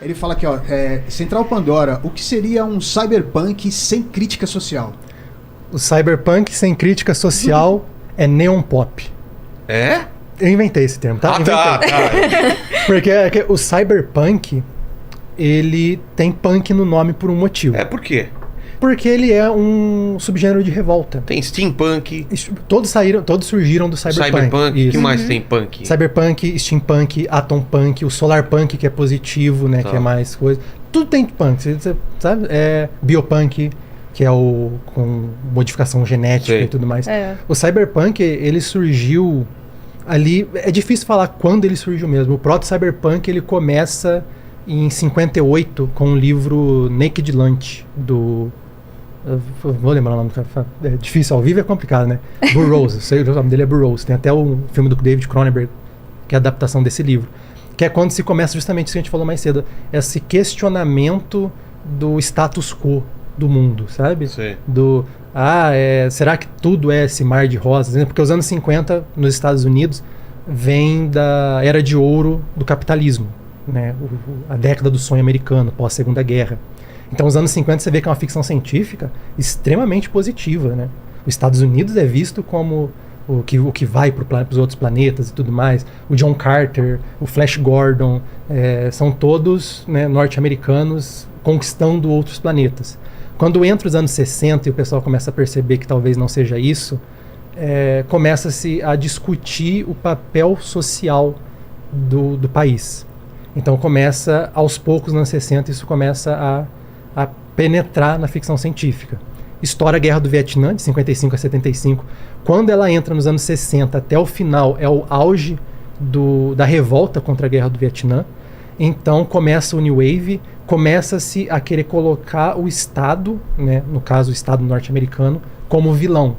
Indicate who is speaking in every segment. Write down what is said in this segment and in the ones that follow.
Speaker 1: Ele fala aqui, ó, Central Pandora, o que seria um cyberpunk sem crítica social?
Speaker 2: O cyberpunk sem crítica social é neon pop.
Speaker 3: É?
Speaker 2: Eu inventei esse termo, tá?
Speaker 3: Tá.
Speaker 2: Porque o cyberpunk, ele tem punk no nome por um motivo.
Speaker 3: Por quê?
Speaker 2: Porque ele é um subgênero de revolta.
Speaker 3: Tem steampunk.
Speaker 2: Todos surgiram do cyberpunk.
Speaker 3: Cyberpunk, o que mais tem punk?
Speaker 2: Cyberpunk, steampunk, atompunk, o solarpunk, que é positivo, né? Tá. Que é mais coisa. Tudo tem punk, você sabe? Biopunk, que é o com modificação genética e tudo mais. O cyberpunk, ele surgiu ali... É difícil falar quando ele surgiu mesmo. O proto-cyberpunk, ele começa em 58 com o livro Naked Lunch, do... Vou lembrar o nome do cara. É difícil, ao vivo é complicado, né? Burroughs, o nome dele é Burroughs. Tem até um filme do David Cronenberg, que é a adaptação desse livro. Que é quando se começa justamente isso que a gente falou mais cedo. Esse questionamento do status quo do mundo, sabe?
Speaker 3: Sim.
Speaker 2: Será que tudo é esse mar de rosas? Porque os anos 50, nos Estados Unidos, vem da era de ouro do capitalismo, né? A década do sonho americano, pós-Segunda Guerra. Então, os anos 50 você vê que é uma ficção científica extremamente positiva, né? Os Estados Unidos é visto como o que vai para os outros planetas e tudo mais. O John Carter, o Flash Gordon, são todos, né, norte-americanos conquistando outros planetas. Quando entra os anos 60 e o pessoal começa a perceber que talvez não seja isso, começa-se a discutir o papel social do país. Então começa, aos poucos, nos anos 60, isso começa a penetrar na ficção científica. Estoura a Guerra do Vietnã, de 55 a 75. Quando ela entra nos anos 60, até o final, é o auge da revolta contra a Guerra do Vietnã. Então começa o New Wave, começa-se a querer colocar o Estado, né, no caso o Estado norte-americano, como vilão.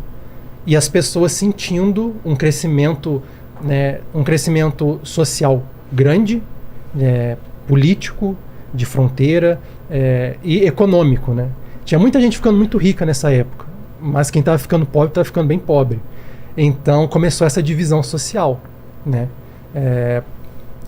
Speaker 2: E as pessoas sentindo um crescimento social grande, político, de fronteira e econômico, né? Tinha muita gente ficando muito rica nessa época, mas quem estava ficando pobre estava ficando bem pobre. Então começou essa divisão social, né?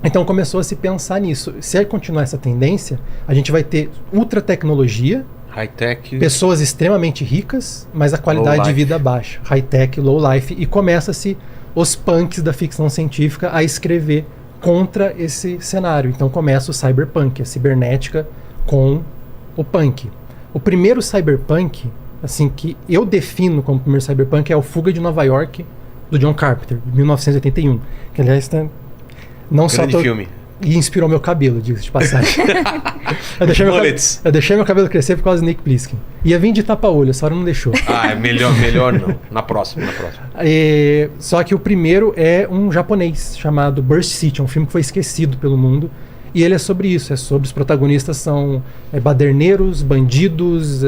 Speaker 2: Então começou a se pensar nisso. Se continuar essa tendência, a gente vai ter ultra tecnologia,
Speaker 3: high-tech,
Speaker 2: pessoas extremamente ricas, mas a qualidade de vida baixa. High-tech, low-life. E começa-se os punks da ficção científica a escrever contra esse cenário. Então começa o cyberpunk, a cibernética com o punk. O primeiro cyberpunk, assim, que eu defino como primeiro cyberpunk, é o Fuga de Nova York, do John Carpenter, de 1981. Que, aliás,
Speaker 3: filme.
Speaker 2: E inspirou meu cabelo, diga-se de passagem. eu deixei meu cabelo crescer por causa do Nick Plissken. Ia vir de tapa-olho, essa hora não deixou.
Speaker 3: É melhor não. Na próxima.
Speaker 2: Só que o primeiro é um japonês chamado Burst City, um filme que foi esquecido pelo mundo. E ele é sobre isso, sobre os protagonistas são baderneiros, bandidos,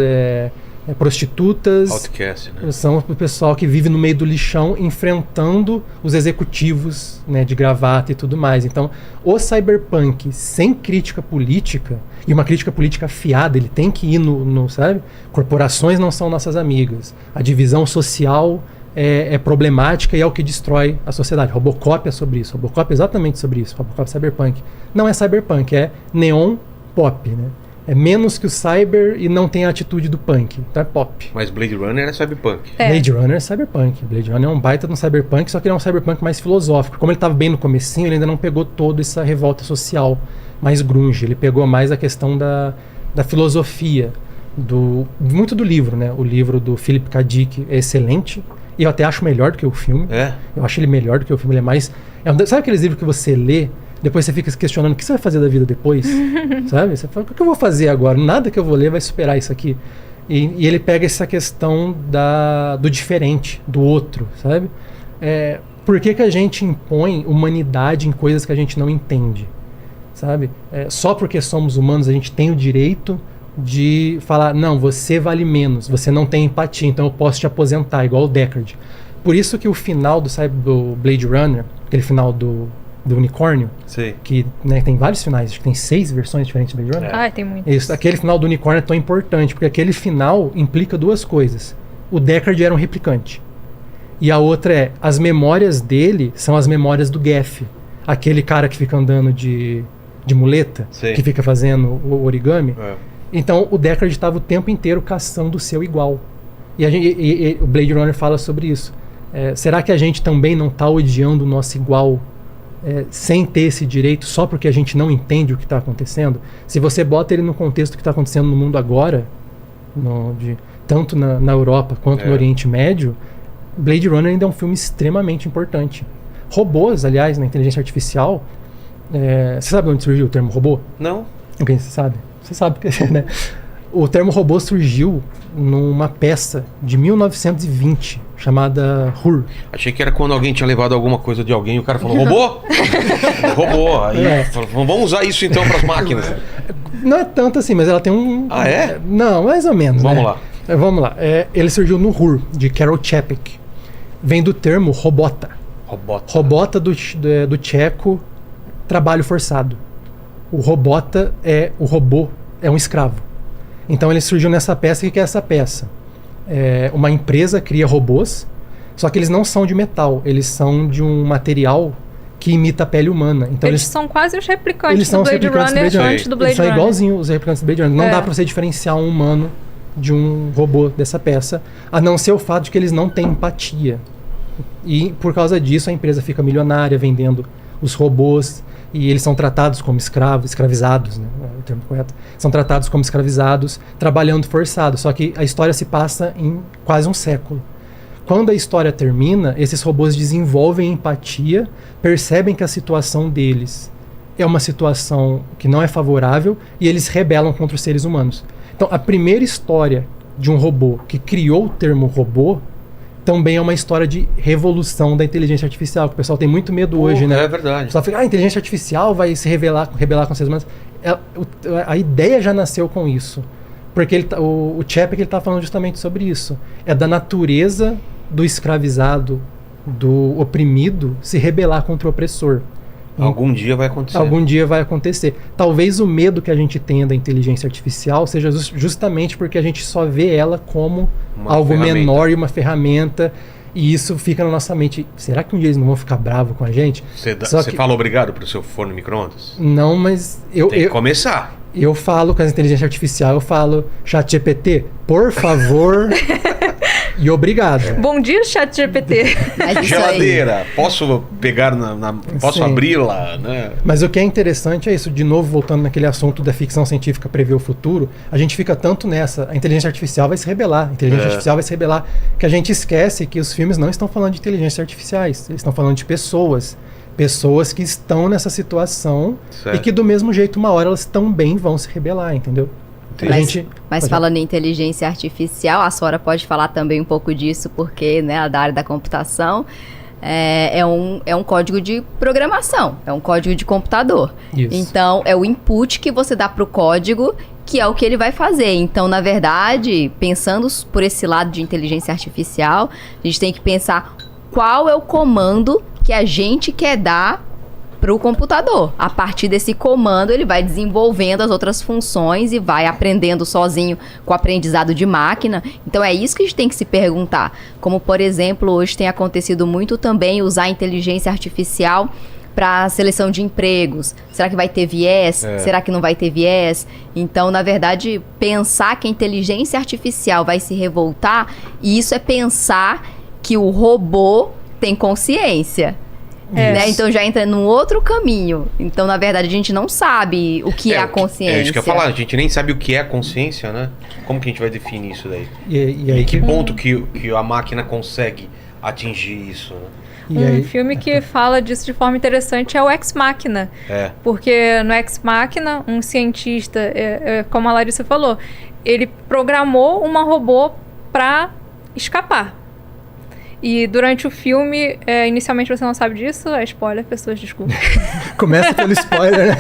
Speaker 2: prostitutas.
Speaker 3: Outcast, né?
Speaker 2: São o pessoal que vive no meio do lixão enfrentando os executivos, né, de gravata e tudo mais. Então, o cyberpunk sem crítica política, e uma crítica política afiada, ele tem que ir sabe? Corporações não são nossas amigas. A divisão social é problemática e é o que destrói a sociedade. Robocop é sobre isso. Robocop é exatamente sobre isso. Robocop é cyberpunk. Não é cyberpunk, é neon pop, né? É menos que o cyber e não tem a atitude do punk. Então é pop.
Speaker 3: Mas Blade Runner é cyberpunk.
Speaker 2: Blade Runner é cyberpunk. Blade Runner é um baita de um cyberpunk, só que ele é um cyberpunk mais filosófico. Como ele estava bem no comecinho, ele ainda não pegou toda essa revolta social mais grunge. Ele pegou mais a questão da filosofia. Muito do livro, né? O livro do Philip K. Dick é excelente. E eu até acho melhor do que o filme. Eu acho ele melhor do que o filme. Ele é mais... sabe aqueles livros que você lê, depois você fica se questionando o que você vai fazer da vida depois? Sabe? Você fala, o que eu vou fazer agora? Nada que eu vou ler vai superar isso aqui. E ele pega essa questão do diferente, do outro, sabe? Por que a gente impõe humanidade em coisas que a gente não entende? Sabe? Só porque somos humanos a gente tem o direito de falar, não, você vale menos, você não tem empatia, então eu posso te aposentar, igual o Deckard. Por isso que o final do Blade Runner, aquele final do unicórnio,
Speaker 3: sim,
Speaker 2: que, né, tem vários finais, acho que tem 6 versões diferentes do Blade Runner.
Speaker 4: Tem muitos.
Speaker 2: Isso, aquele final do unicórnio é tão importante, porque aquele final implica duas coisas. O Deckard era um replicante. E a outra as memórias dele são as memórias do Geff, aquele cara que fica andando de de muleta,
Speaker 3: Sei.
Speaker 2: que fica fazendo o origami.
Speaker 3: É.
Speaker 2: Então o Deckard estava o tempo inteiro caçando o seu igual. E o Blade Runner fala sobre isso. Será que a gente também não está odiando o nosso igual sem ter esse direito só porque a gente não entende o que está acontecendo? Se você bota ele no contexto do que está acontecendo no mundo agora, tanto na Europa quanto no Oriente Médio, Blade Runner ainda é um filme extremamente importante. Robôs, aliás, na inteligência artificial... você sabe de onde surgiu o termo robô?
Speaker 3: Não.
Speaker 2: Alguém sabe? Você sabe, né? O termo robô surgiu numa peça de 1920 chamada Hur.
Speaker 3: Achei que era quando alguém tinha levado alguma coisa de alguém e o cara falou, robô? Robô. Aí falou, vamos usar isso então para as máquinas.
Speaker 2: Não é tanto assim, mas ela tem um...
Speaker 3: Ah, é?
Speaker 2: Não, mais ou menos.
Speaker 3: Vamos
Speaker 2: né?
Speaker 3: lá.
Speaker 2: Vamos lá. Ele surgiu no Hur, de Karol Čapek. Vem do termo robota. Robota do tcheco, trabalho forçado. O robota o robô é um escravo. Então ele surgiu nessa peça. O que é essa peça? Uma empresa cria robôs, só que eles não são de metal, eles são de um material que imita a pele humana. Então
Speaker 4: eles são quase os replicantes do Blade Runner antes do Blade
Speaker 2: Runner. Eles são
Speaker 4: Runner.
Speaker 2: igualzinhos os replicantes do Blade Runner. Não dá pra você diferenciar um humano de um robô dessa peça, a não ser o fato de que eles não têm empatia. E por causa disso a empresa fica milionária vendendo os robôs, e eles são tratados como escravizados, né? É o termo correto. São tratados como escravizados, trabalhando forçado. Só que a história se passa em quase um século. Quando a história termina, esses robôs desenvolvem empatia, percebem que a situação deles é uma situação que não é favorável e eles rebelam contra os seres humanos. Então, a primeira história de um robô que criou o termo robô também é uma história de revolução da inteligência artificial, que o pessoal tem muito medo hoje, né?
Speaker 3: É verdade.
Speaker 2: O pessoal fica, a inteligência artificial vai se rebelar com os seres humanos. A ideia já nasceu com isso. Porque o Čapek está falando justamente sobre isso. É da natureza do escravizado, do oprimido, se rebelar contra o opressor.
Speaker 3: Algum dia vai acontecer.
Speaker 2: Algum dia vai acontecer. Talvez o medo que a gente tenha da inteligência artificial seja justamente porque a gente só vê ela como algo menor e uma ferramenta, e isso fica na nossa mente. Será que um dia eles não vão ficar bravos com a gente?
Speaker 3: Você fala obrigado pro seu forno micro-ondas?
Speaker 2: Não, mas
Speaker 3: Tem que começar.
Speaker 2: Eu falo com a inteligência artificial, eu falo, ChatGPT, por favor... E obrigado.
Speaker 4: Bom dia, ChatGPT.
Speaker 3: Geladeira, posso pegar posso abri-la, né?
Speaker 2: Mas o que é interessante é isso, de novo, voltando naquele assunto da ficção científica prever o futuro, a gente fica tanto nessa, a inteligência artificial vai se rebelar, que a gente esquece que os filmes não estão falando de inteligências artificiais, eles estão falando de pessoas que estão nessa situação, certo. E que do mesmo jeito, uma hora elas também vão se rebelar, entendeu?
Speaker 5: Mas falando em inteligência artificial, a Sora pode falar também um pouco disso, porque, né, da área da computação é um código de programação, é um código de computador. Isso. Então, é o input que você dá para o código, que é o que ele vai fazer. Então, na verdade, pensando por esse lado de inteligência artificial, a gente tem que pensar qual é o comando que a gente quer dar para o computador. A partir desse comando, ele vai desenvolvendo as outras funções e vai aprendendo sozinho com o aprendizado de máquina. Então, é isso que a gente tem que se perguntar. Como, por exemplo, hoje tem acontecido muito também usar a inteligência artificial para seleção de empregos. Será que vai ter viés? Será que não vai ter viés? Então, na verdade, pensar que a inteligência artificial vai se revoltar, e isso é pensar que o robô tem consciência. Né? Então já entra num outro caminho. Então, na verdade, a gente não sabe o que é a consciência.
Speaker 3: Isso que eu ia falar, a gente nem sabe o que é a consciência, né? Como que a gente vai definir isso daí?
Speaker 2: E aí
Speaker 3: que ponto que a máquina consegue atingir isso, né?
Speaker 4: Um filme que fala disso de forma interessante é o Ex Machina. Porque no Ex Machina, um cientista, como a Larissa falou, ele programou uma robô para escapar. E durante o filme, inicialmente você não sabe disso, é spoiler, pessoas, desculpa.
Speaker 2: Começa pelo spoiler, né?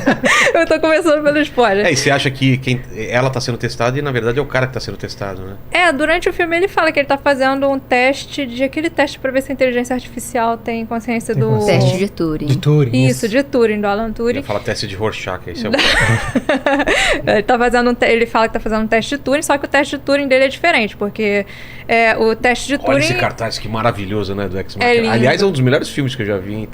Speaker 4: Eu tô começando pelo spoiler.
Speaker 3: E você acha que ela tá sendo testada e na verdade é o cara que tá sendo testado, né?
Speaker 4: Durante o filme ele fala que ele tá fazendo um teste, aquele teste pra ver se a inteligência artificial tem consciência do...
Speaker 5: Teste de Turing.
Speaker 2: De Turing.
Speaker 4: Isso, de Turing, do Alan Turing.
Speaker 3: Ele fala teste de Rorschach, esse é o...
Speaker 4: Ele fala que tá fazendo um teste de Turing, só que o teste de Turing dele é diferente, porque o teste de Turing...
Speaker 3: Olha esse cartaz, que maravilhoso. maravilhoso, né, do Ex
Speaker 4: É
Speaker 3: Machina.
Speaker 4: lindo.
Speaker 3: Aliás, é um dos melhores filmes que eu já vi, hein?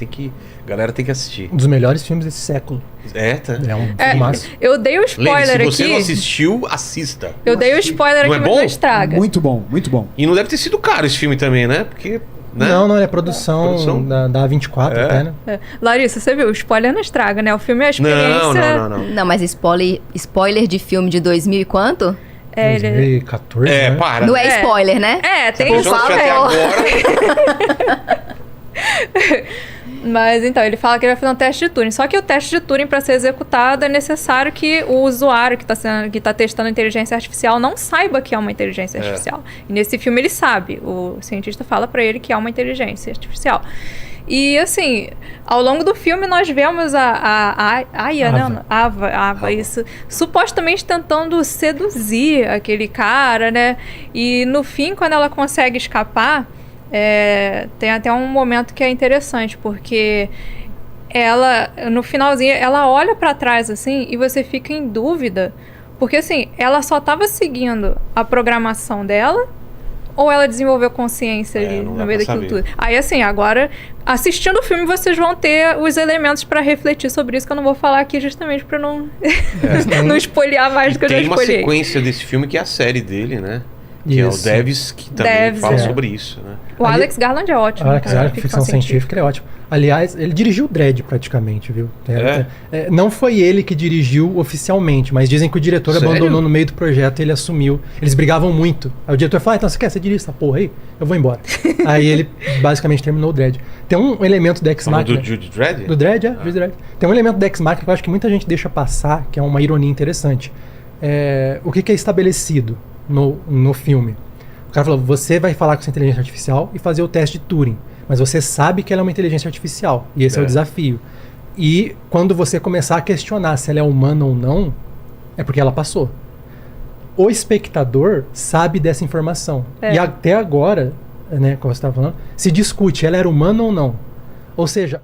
Speaker 3: A galera tem que assistir.
Speaker 2: Um dos melhores filmes desse século.
Speaker 3: Tá.
Speaker 2: É um filmaço.
Speaker 4: Eu dei o
Speaker 3: Lene,
Speaker 4: spoiler
Speaker 3: se você
Speaker 4: aqui.
Speaker 3: não assistiu, assista.
Speaker 4: Eu dei o spoiler
Speaker 3: Não
Speaker 4: aqui,
Speaker 3: é
Speaker 4: mas
Speaker 3: bom?
Speaker 4: não estraga.
Speaker 1: Muito bom, muito bom.
Speaker 3: E não deve ter sido caro esse filme também, né? Porque... Né?
Speaker 2: Não, é produção da A24 até, né?
Speaker 4: Larissa, você viu? O spoiler não estraga, né? O filme é a experiência...
Speaker 3: Não.
Speaker 5: Não, mas spoiler de filme de 2000 e quanto?
Speaker 4: É, ele...
Speaker 2: 2014, né?
Speaker 3: Para.
Speaker 5: Não é spoiler, né?
Speaker 4: tem
Speaker 3: Por
Speaker 4: isso.
Speaker 3: favor. Até agora.
Speaker 4: Mas então, ele fala que ele vai fazer um teste de Turing. Só que o teste de Turing, para ser executado, é necessário que o usuário que está testando a inteligência artificial não saiba que é uma inteligência artificial. E nesse filme ele sabe. O cientista fala para ele que é uma inteligência artificial. E assim, ao longo do filme nós vemos a Aya, né? Ava, isso, supostamente tentando seduzir aquele cara, né? E no fim, quando ela consegue escapar, tem até um momento que é interessante, porque ela, no finalzinho, ela olha pra trás assim e você fica em dúvida, porque assim, ela só tava seguindo a programação dela ou ela desenvolveu consciência ali no meio daquilo tudo. Aí assim, agora, assistindo o filme, vocês vão ter os elementos pra refletir sobre isso, que eu não vou falar aqui justamente pra não não spoilear mais do que eu já
Speaker 3: Tem uma
Speaker 4: spoilei.
Speaker 3: sequência desse filme que é a série dele, né? Que
Speaker 2: Isso.
Speaker 3: é o Devis, que também fala sobre isso, né?
Speaker 4: O Alex Garland é ótimo.
Speaker 2: Alex Garland, ficção científica, ele é ótimo. Aliás, ele dirigiu o Dredd praticamente, viu? Não foi ele que dirigiu oficialmente, mas dizem que o diretor abandonou no meio do projeto e ele assumiu. Eles brigavam muito. Aí o diretor falou, então você quer? Você dirige essa porra aí? Eu vou embora. Aí ele basicamente terminou o Dredd. Tem um elemento do Ex Machina...
Speaker 3: Do Dredd?
Speaker 2: Do Dredd, do Dredd. Tem um elemento do Ex Machina que eu acho que muita gente deixa passar, que é uma ironia interessante. O que é estabelecido no filme? O cara falou, você vai falar com essa inteligência artificial e fazer o teste de Turing, mas você sabe que ela é uma inteligência artificial, e esse é o desafio. E quando você começar a questionar se ela é humana ou não, é porque ela passou. O espectador sabe dessa informação. E até agora, né, como você estava falando, se discute, ela era humana ou não. Ou seja...